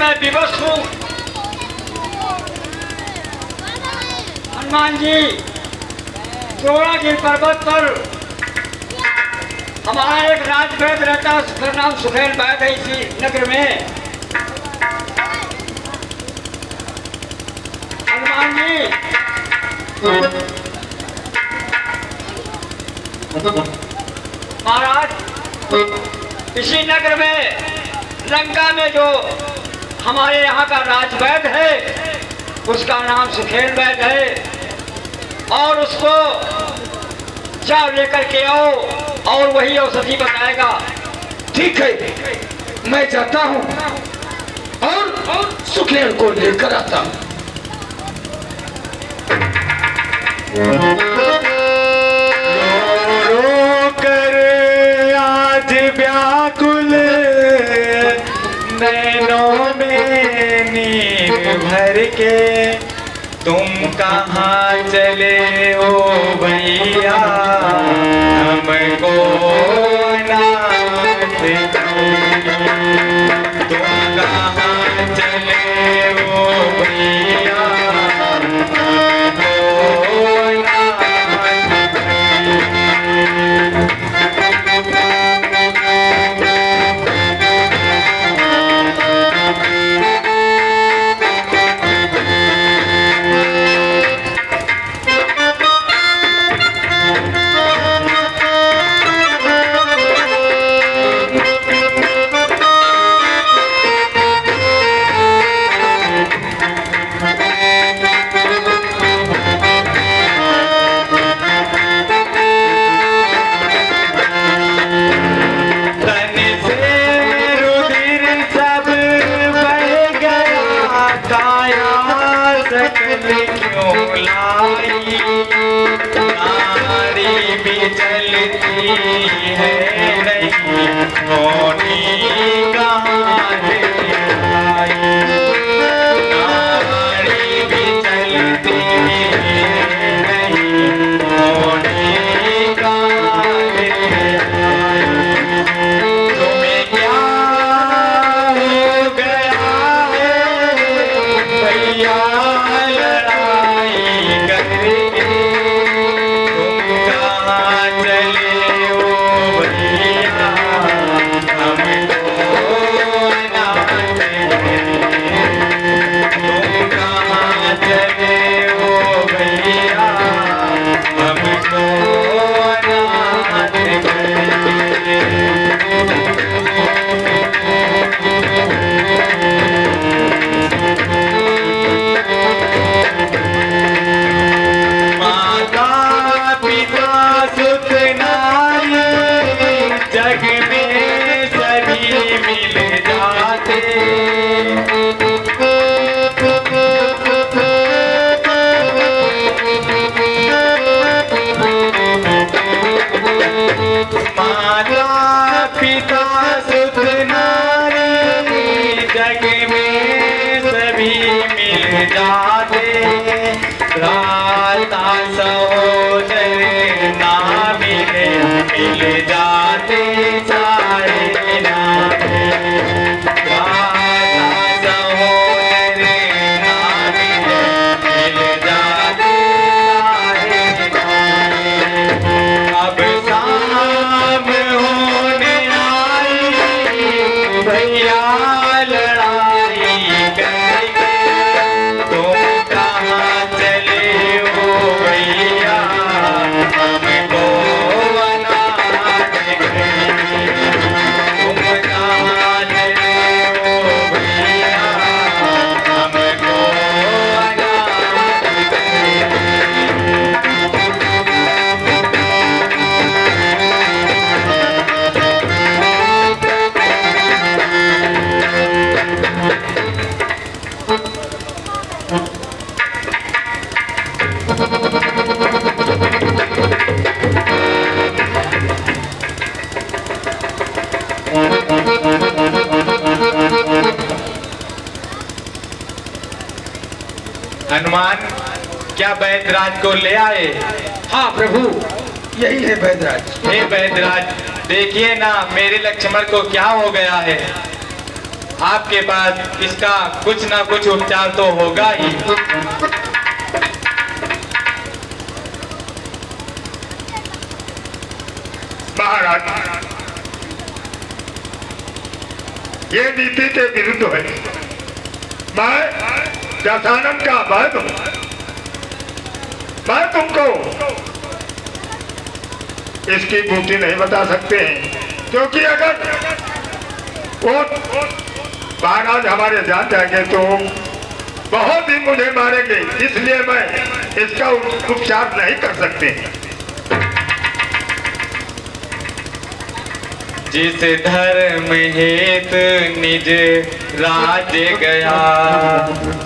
मैं विवश हूँ। हनुमान जी, चौड़ागिर पर्वत पर हमारा एक राजवैद्य रहता है, उसका नाम सुखेल वैद्य है इसी नगर में। हनुमान जी, महाराज, इसी नगर में लंका में जो हमारे यहाँ का राजवैद्य है उसका नाम सुखेल वैद्य है, और उसको जाओ लेकर के आओ और वही औषधि बताएगा। ठीक है, मैं जाता हूँ और सुखेल को लेकर आता हूँ। रो कर आज व्याकुल नैनों में नीर भर के तुम कहाँ चले ओ भैया, हमको नाथ तुम कहाँ चले ओ भैया, हनुमान, क्या वैद्यराज को ले आए? हाँ प्रभु, यही है वैद्यराज। हे वैद्यराज, देखिए ना मेरे लक्ष्मण को क्या हो गया है। आपके पास इसका कुछ ना कुछ उपचार तो होगा ही। महाराज, ये नीति के विरुद्ध है। मैं दशानन का वैद हूं। मैं तुमको इसकी बूटी नहीं बता सकते हैं, क्योंकि अगर वो महाराज हमारे जान जाएंगे तो बहुत ही मुझे मारेंगे, इसलिए मैं इसका उपचार नहीं कर सकते। जिस धर्म हेतु निज राज्य गया,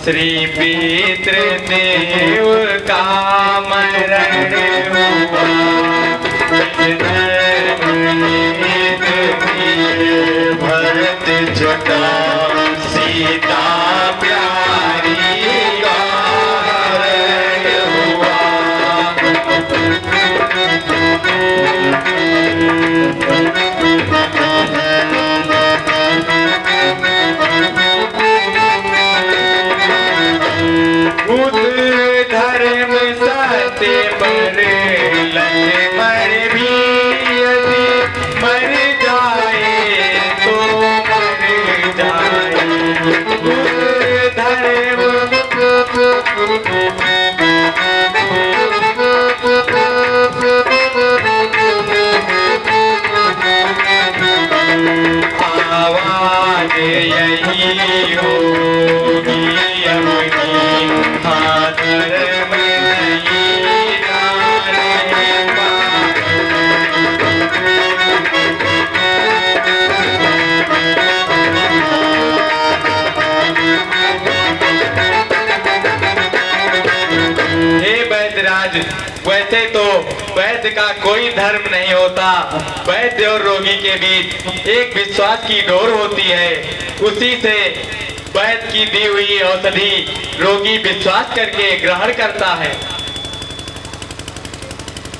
श्री पितृदेव का मरण हुआ। जिस धर्म हेतु निज भरत छुटा, सीता प्यारी का हरण हुआ। बुद्ध धर्म सत्य पर लक्ष्मण भी यदि मर जाए तो मर जाए। बुद्ध धर्म आवाज यही होगी अपनी, हाँ धर्म नहीं जाने हे वैद्यराज, वैसे तो वैद्य का कोई धर्म नहीं होता। वैद्य और रोगी के बीच एक विश्वास की डोर होती है। उसी से वैद्य की दी हुई औषधि रोगी विश्वास करके ग्रहण करता है।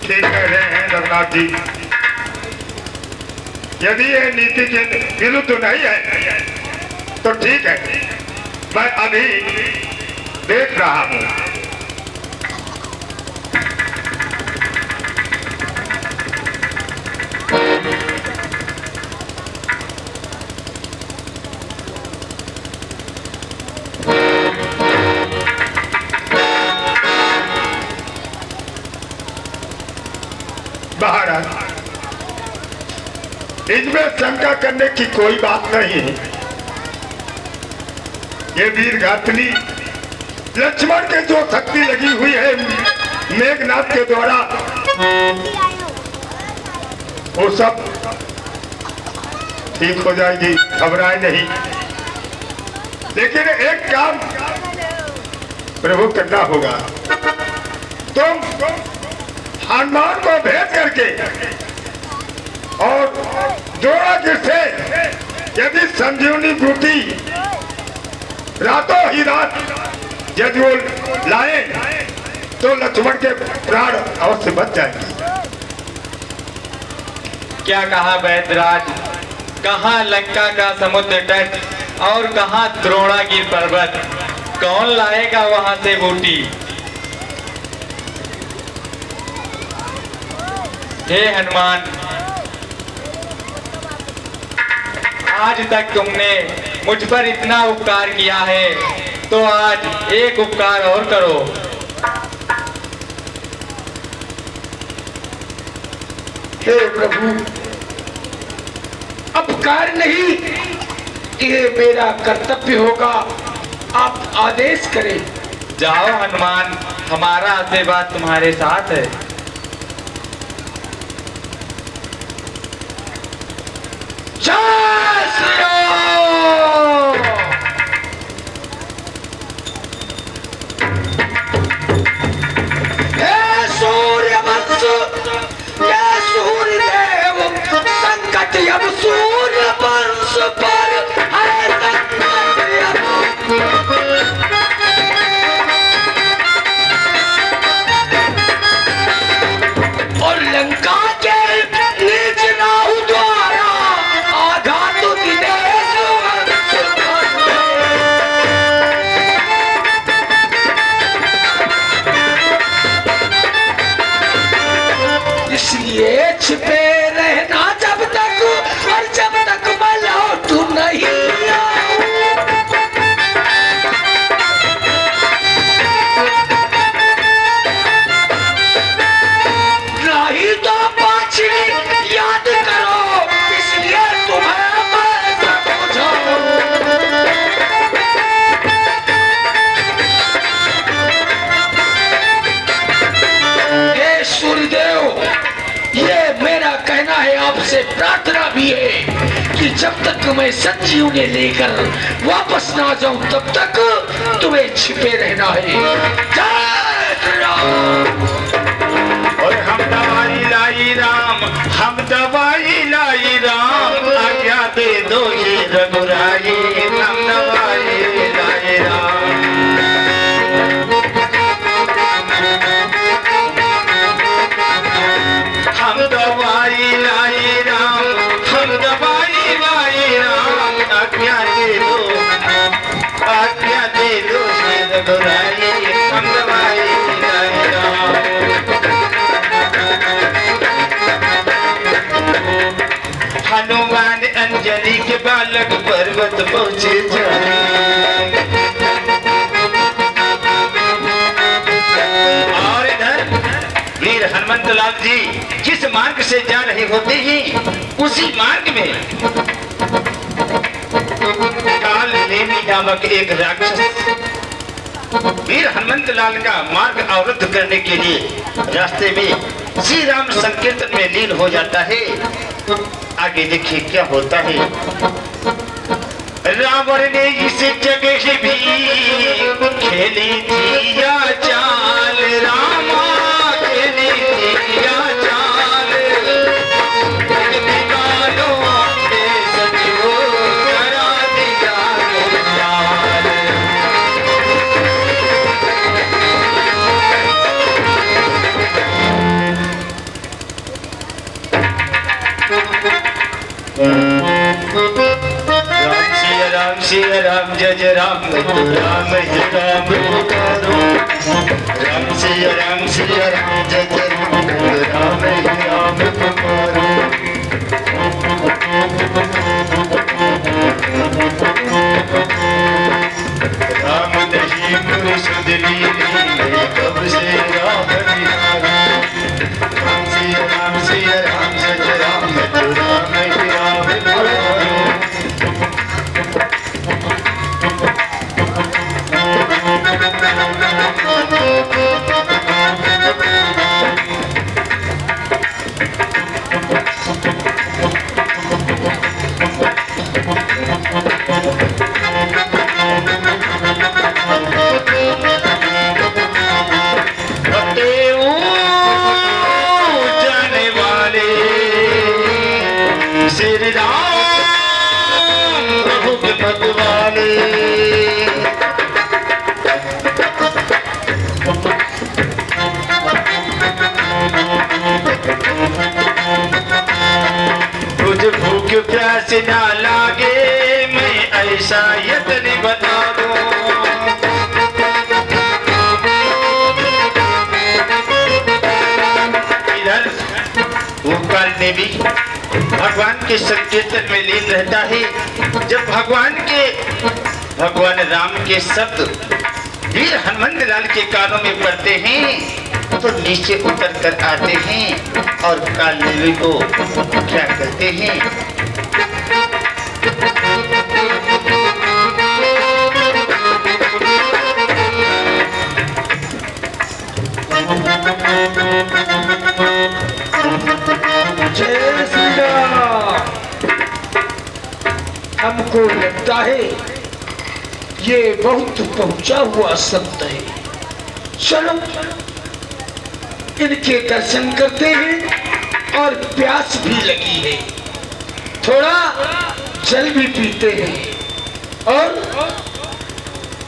ठीक कह रहे हैं रघुनाथ जी। यदि ये नीति के विरुद्ध नहीं है तो ठीक है, मैं अभी देख रहा हूं। महाराज, इसमें शंका करने की कोई बात नहीं है। ये वीर घातली लक्ष्मण के जो शक्ति लगी हुई है मेघनाथ के द्वारा, वो सब ठीक हो जाएगी, घबराए नहीं। लेकिन एक काम प्रभु करना होगा। तुम हनुमान को भेज करके और जोड़ागिर से यदि संजीवनी बूटी रातों ही रात यदि वो लाए तो लक्ष्मण के प्राण अवश्य बच जाएंगे। क्या कहा वैद्यराज? कहाँ लंका का समुद्र तट और कहाँ द्रोणागिर पर्वत? कौन लाएगा वहां से बूटी? हे हनुमान, आज तक तुमने मुझ पर इतना उपकार किया है, तो आज एक उपकार और करो। हे प्रभु, अपकार नहीं, ये मेरा कर्तव्य होगा, आप आदेश करें। जाओ हनुमान, हमारा आशीर्वाद तुम्हारे साथ है। जय श्री राम। हे सूर्यवंश, हे सूर्यदेव, संकट अब सूर्यवंश पर है, संकट अब। और लंका के नीच राहु द्वारा आघात दिनेश इसलिए कि जब तक मैं संजीवनी लेकर वापस ना जाऊं तब तक तुम्हें छिपे रहना है। जय श्री राम। और हम दवाई लाई राम, हम दवाई लाई राम, आज्ञा दे दो ये रघुराई, हम दवाई लाई राम। हम दवाई लाई राम, हम दवाई लाई राम, आज्ञा दे दो ये रघुराई, हम दवाई लाई राम। हनुमान अंजलि के बालक पर्वत पहुँचे जाने। और इधर वीर हनुमंत लाल जी जिस मार्ग से जा रहे होते हैं उसी मार्ग में काल नेमी नामक एक राक्षस वीर हनुमंत लाल का मार्ग अवरुद्ध करने के लिए रास्ते में श्री राम संकीर्तन में लीन हो जाता है। आगे देखिए क्या होता है। रावण ने इस जगह भी खेली थी या चाल, रामा खेली थी या चाल, निकालो के सचो करा दिया चाल। राम सिया राम जय जय राम, राम ही राम पुकारो। राम सिया राम जय जय राम, राम ही राम पुकारो। राम नहीं गुरु सुध लीनी, कब से राम निहारा। राम सिया राम जय जय राम, राम ही राम पुकारो। श्री राम प्रभु के भगवाने। तुझे भूख प्यास ना लागे, मैं ऐसा यत्न बता दूं। इधर वो काल देवी भगवान के संकीर्तन में लीन रहता है। जब भगवान राम के शब्द वीर हनुमंत लाल के कानों में पड़ते हैं तो नीचे उतर कर आते हैं और काल देवी को क्या करते हैं। जय श्री राम। हमको लगता है ये बहुत पहुंचा हुआ संत है। चलो इनके दर्शन करते हैं और प्यास भी लगी है, थोड़ा जल भी पीते हैं और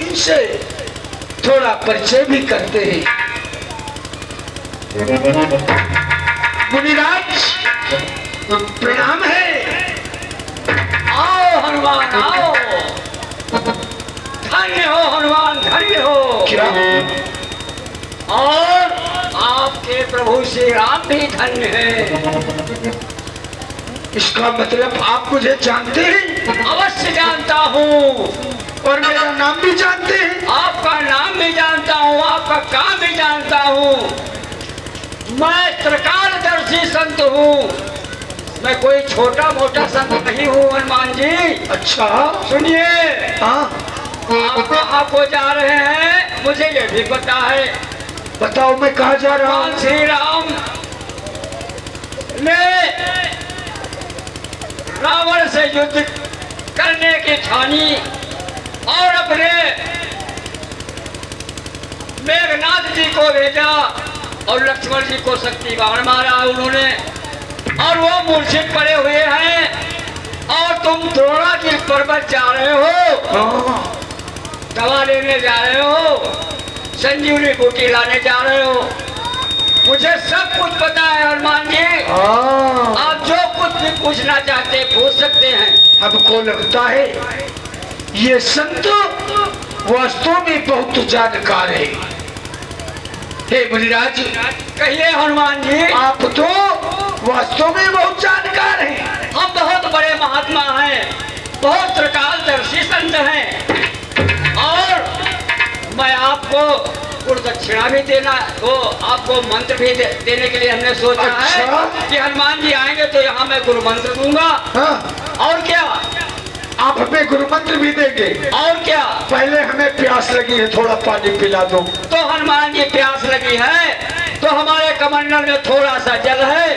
इनसे थोड़ा परिचय भी करते हैं। मुनिराज प्रणाम है। आओ हनुमान आओ, धन्य हो हनुमान धन्य हो। क्या और आपके प्रभु श्री राम भी धन्य है। इसका मतलब आप मुझे जानते हैं? अवश्य जानता हूँ। और मेरा नाम भी जानते हैं? आपका नाम भी जानता हूँ, आपका काम भी जानता हूँ। मैं त्रिकालदर्शी संत हूँ, मैं कोई छोटा मोटा संत नहीं हूँ हनुमान जी। अच्छा सुनिए, हाँ आप कहाँ को जा रहे हैं मुझे ये भी पता है। बताओ मैं कहाँ जा रहा हूँ? श्री राम ने रावण से युद्ध करने की ठानी और अपने मेघनाथ जी को भेजा और लक्ष्मण जी को शक्तिबाण मारा उन्होंने, और वो मूर्छित पड़े हुए हैं और तुम द्रोणागिरि पर्वत जा रहे हो, दवा लेने जा रहे हो, संजीवनी बूटी लाने जा रहे हो। मुझे सब कुछ पता है हनुमान जी, आप जो कुछ भी पूछना चाहते पूछ सकते हैं। हमको लगता है ये संत वास्तव में बहुत जानकार है। हे मुनिराज, कहिए हनुमान जी। आप तो वास्तव में बहुत जानकार हैं। हम बहुत बड़े महात्मा हैं, बहुत त्रिकालदर्शी संत हैं, और मैं आपको गुरदक्षिणा भी देना, वो आपको मंत्र भी देने के लिए हमने सोचा है कि हनुमान जी आएंगे तो यहाँ मैं गुरु मंत्र दूंगा। हाँ? और क्या, आप हमें गुरु मंत्र भी देंगे? और क्या। पहले हमें प्यास लगी है, थोड़ा पानी पिला दो। तो हनुमान जी प्यास लगी है तो हमारे कमंडल में थोड़ा सा जल है,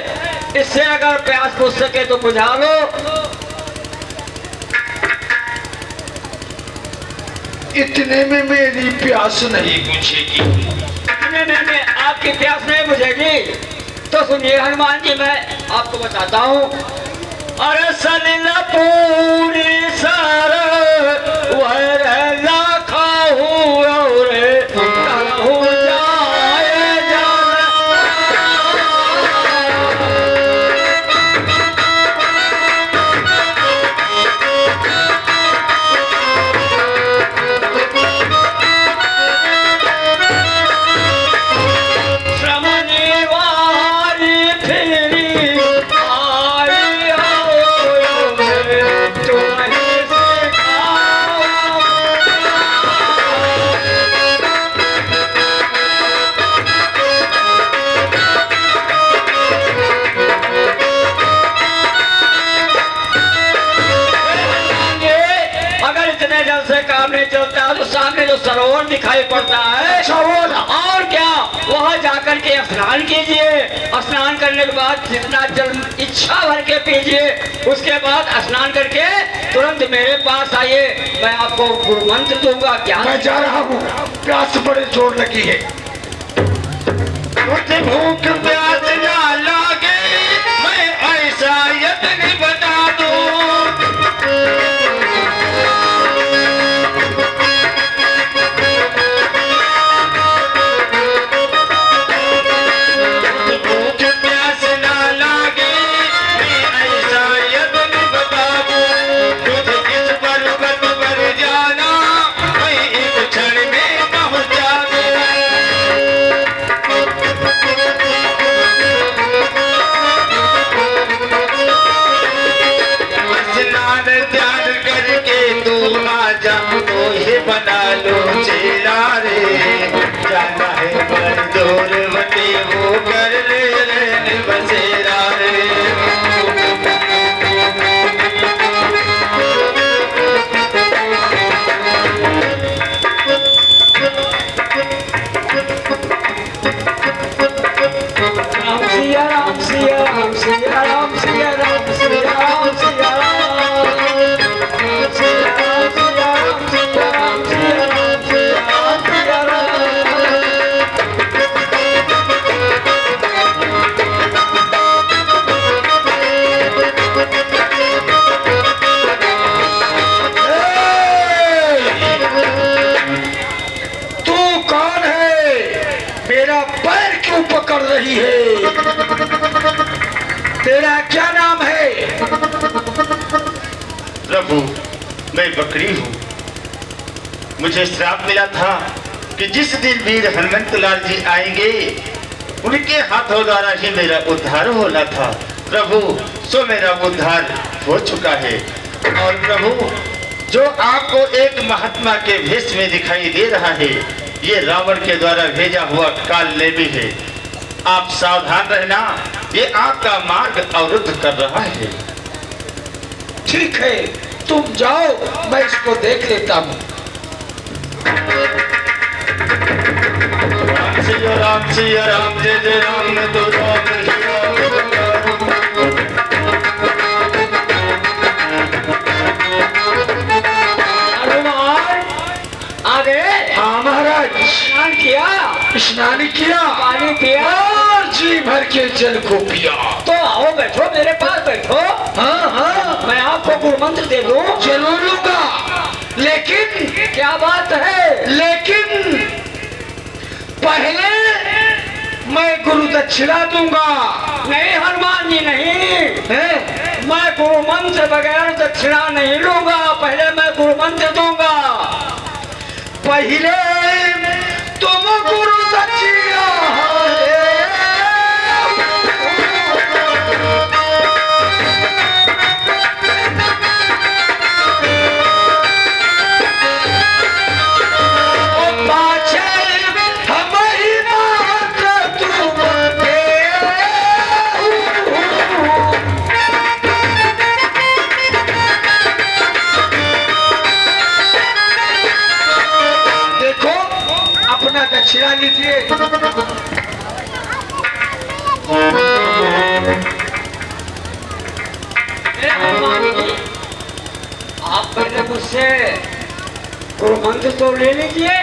इससे अगर प्यास बुझ सके तो बुझा लो। इतने में मेरी प्यास नहीं बुझेगी। इतने में आपकी प्यास नहीं बुझेगी तो सुनिए हनुमान जी, मैं आपको बताता हूँ। अरे सलिल पूरी सर वह खाऊ और कहूँ जाए जान। श्रमणी वारी फिरी आई हो तुम्हें सिखाओ। अगर इतने जल से काम नहीं चलता तो सामने जो सरोवर दिखाई पड़ता है, सरोवर? और क्या, वहाँ जाकर के स्नान कीजिए। स्नान करने के बाद जितना जल इच्छा भर के पीजिए, उसके बाद स्नान करके तुरंत मेरे पास आइए, मैं आपको गुरु मंत्र दूंगा। क्या मैं जा रहा हूँ, प्यास बड़े जोर लगी है। मुझे भूख प्यास ना लगे, मैं ऐसा यत्न बता दूं। भूख प्यास ना लगे, मैं ऐसा यत्न बता दूं। मुझे किस पर्वत पर जाना, मैं एक क्षण में पहुंच जाऊं। स्नान ध्यान करके तू आजा, मोहे बना लो चेला रे। जाना है पर दूर बटे वो कर ले रैन बसेरा रे। राम सिया राम सिया राम सिया राम सिया राम सिया राम सिया राम सिया राम सिया राम सिया राम सिया राम सिया राम। तू कौन है? मेरा पैर क्यों पकड़ रही है? तेरा क्या नाम है? प्रभु, मैं बकरी हूँ। मुझे श्राप मिला था कि जिस दिन वीर हनुमंत लाल जी आएंगे, उनके हाथों द्वारा ही मेरा उद्धार होना था। प्रभु, सो मेरा उद्धार हो चुका है। और प्रभु, जो आपको एक महात्मा के भेष में दिखाई दे रहा है, ये रावण के द्वारा भेजा हुआ काल नेमी है। आप सावधान रहना, ये आपका मार्ग अवरुद्ध कर रहा है। ठीक है, तुम जाओ, मैं इसको देख लेता हूँ। राम सिया राम जय जय राम तो राम महाराज स्नान किया, स्नान किया पानी पिया, और जी भर के जल को पिया। तो आओ बैठो, मेरे पास बैठो, हाँ हाँ मैं आपको गुरु मंत्र दे दूं। जरूर लूंगा, लेकिन क्या बात है? लेकिन पहले मैं गुरु दक्षिणा दूंगा। नहीं हनुमान जी नहीं, है? मैं गुरु मंत्र बगैर दक्षिणा नहीं लूंगा, पहले मैं गुरु मंत्र दूंगा। पहले तुम गुरु दक्षिणा दक्षिणा लीजिए। आप पहले मुझसे गुरु मंत्र तो ले लीजिए,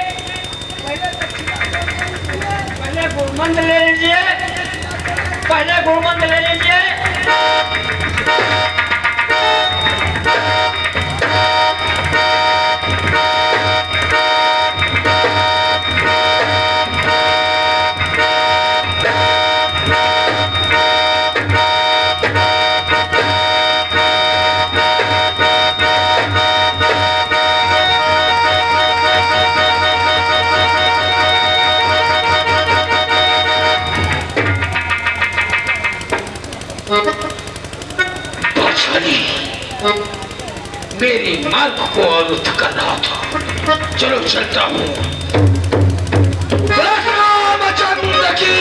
पहले गुरु मंत्र ले लीजिए, पहले गुरु मंत्र ले लीजिए। मेरी मार्ग को अवरुद्ध कर रहा था, चलो चलता हूँ। रामचंद्र की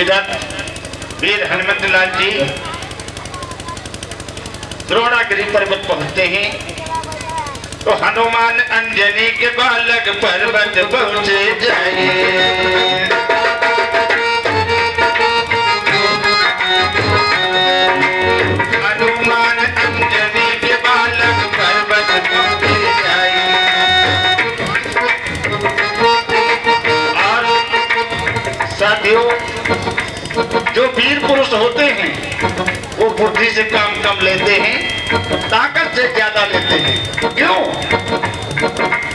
इधर वीर हनुमत लाल जी द्रोणागिरी पर्वत पहुंचते हैं तो हनुमान अंजनी के बालक पर्वत पहुंचे जाए। हनुमान अंजनी के बालक पर्वत पहुंचे जाए। और साथियों, जो वीर पुरुष होते हैं वो बुद्धि से काम कम लेते हैं, ताकत से ज्यादा लेते हैं। क्यों?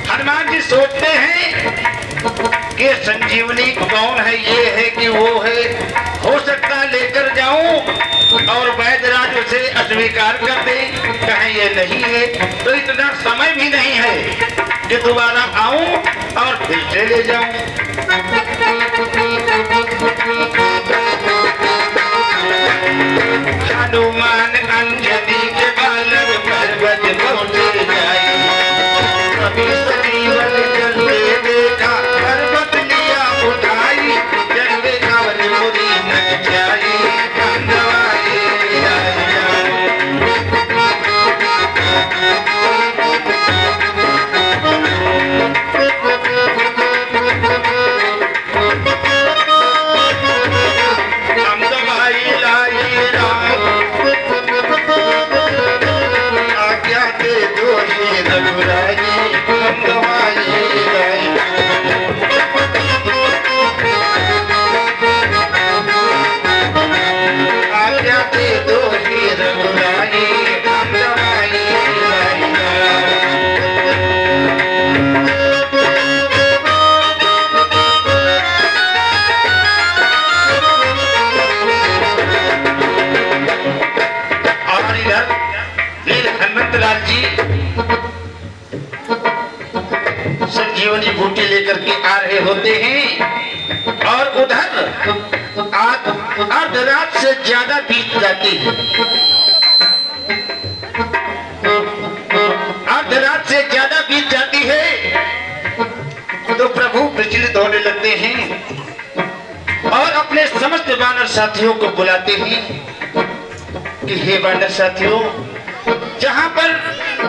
हनुमान जी सोचते हैं कि संजीवनी कौन है, ये है कि वो है, हो सकता लेकर जाऊं और वैद्यराज उसे अस्वीकार कर दे, कहें ये नहीं है, तो इतना समय भी नहीं है कि दोबारा आऊं और फिर से ले जाऊं। हनुमान अंजनी के बालक पर्वत पहुंचे जाए। कभी संजीवन जलते देखा पर्वत लिया उठाई, जलते कावल मुरी नच जाई, कंदवाए जाए। होते हैं और उधर अर्धरात से ज्यादा बीत जाती है। अर्धरात से ज्यादा बीत जाती है तो प्रभु विचलित होने लगते हैं और अपने समस्त वानर साथियों को बुलाते हैं कि हे वानर साथियों, जहां पर